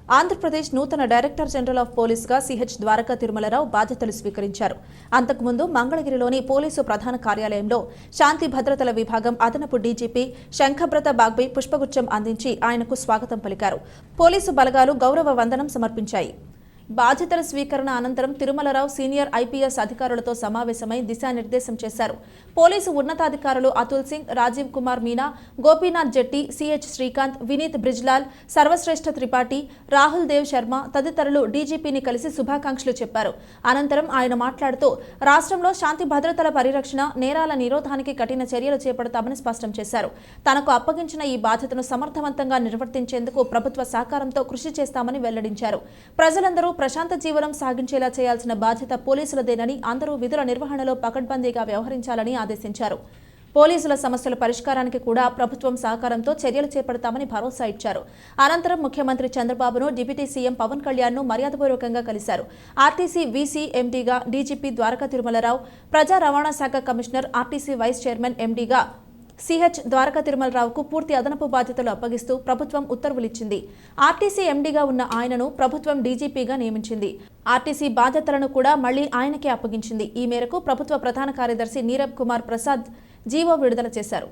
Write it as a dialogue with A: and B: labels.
A: ఆంధ్రప్రదేశ్ నూతన director general of పోలీసుగా CH Dwaraka Tirumala Rao బాధ్యతలు స్వీకరించారు. అంతకుముందు మంగళగిరిలోని పోలీసు ప్రధాన కార్యాలయంలో శాంతి భద్రతల విభాగం అదనపు డీజీపీ శంఖబ్రత బాగ్బే పుష్పగుచ్చం అందించి ఆయనకు స్వాగతం పలికారు. పోలీసు బలగాలు గౌరవ వందనం సమర్పించాయి. బాధ్యతల స్వీకరణ అనంతరం తిరుమలరావు సీనియర్ ఐపీఎస్ అధికారులతో సమావేశమై దిశానిర్దేశం చేశారు. పోలీసు ఉన్నతాధికారులు అతుల్ సింగ్, రాజీవ్ కుమార్ మీనా, గోపీనాథ్ జెట్టి, సిహెచ్ శ్రీకాంత్, వినీత్ బ్రిజ్లాల్, సర్వశ్రేష్ఠ త్రిపాఠి, రాహుల్ దేవ్ శర్మ తదితరులు డీజీపీని కలిసి శుభాకాంక్షలు చెప్పారు. అనంతరం ఆయన మాట్లాడుతూ రాష్ట్రంలో శాంతి భద్రతల పరిరక్షణ, నేరాల నిరోధానికి కఠిన చర్యలు చేపడతామని స్పష్టం చేశారు. తనకు అప్పగించిన ఈ బాధ్యతను సమర్థవంతంగా నిర్వర్తించేందుకు ప్రభుత్వ సహకారంతో కృషి చేస్తామని వెల్లడించారు. ప్రజలందరూ ప్రశాంత జీవనం సాగించేలా చేయాల్సిన బాధ్యత పోలీసులదేనని, అందరూ విధుల నిర్వహణలో పకడ్బందీగా వ్యవహరించాలని ఆదేశించారు. పోలీసుల సమస్యల పరిష్కారానికి కూడా ప్రభుత్వం సహకారంతో చర్యలు చేపడతామని భరోసా ఇచ్చారు. అనంతరం ముఖ్యమంత్రి చంద్రబాబును, డిప్యూటీ సీఎం పవన్ కళ్యాణ్ను మర్యాదపూర్వకంగా కలిశారు. ఆర్టీసీ వీసీ ఎండీగా డీజీపీ ద్వారకా తిరుమలరావు, ప్రజా రవాణా శాఖ కమిషనర్, ఆర్టీసీ వైస్ చైర్మన్ ఎండీగా సిహెచ్ ద్వారకా తిరుమలరావుకు పూర్తి అదనపు బాధ్యతలు అప్పగిస్తూ ప్రభుత్వం ఉత్తర్వులిచ్చింది. ఆర్టీసీ ఎండీగా ఉన్న ఆయనను ప్రభుత్వం డీజీపీగా నియమించింది. ఆర్టీసీ బాధ్యతలను కూడా మళ్లీ ఆయనకే అప్పగించింది. ఈ మేరకు ప్రభుత్వ ప్రధాన కార్యదర్శి నీరబ్ కుమార్ ప్రసాద్ జీవో విడుదల చేశారు.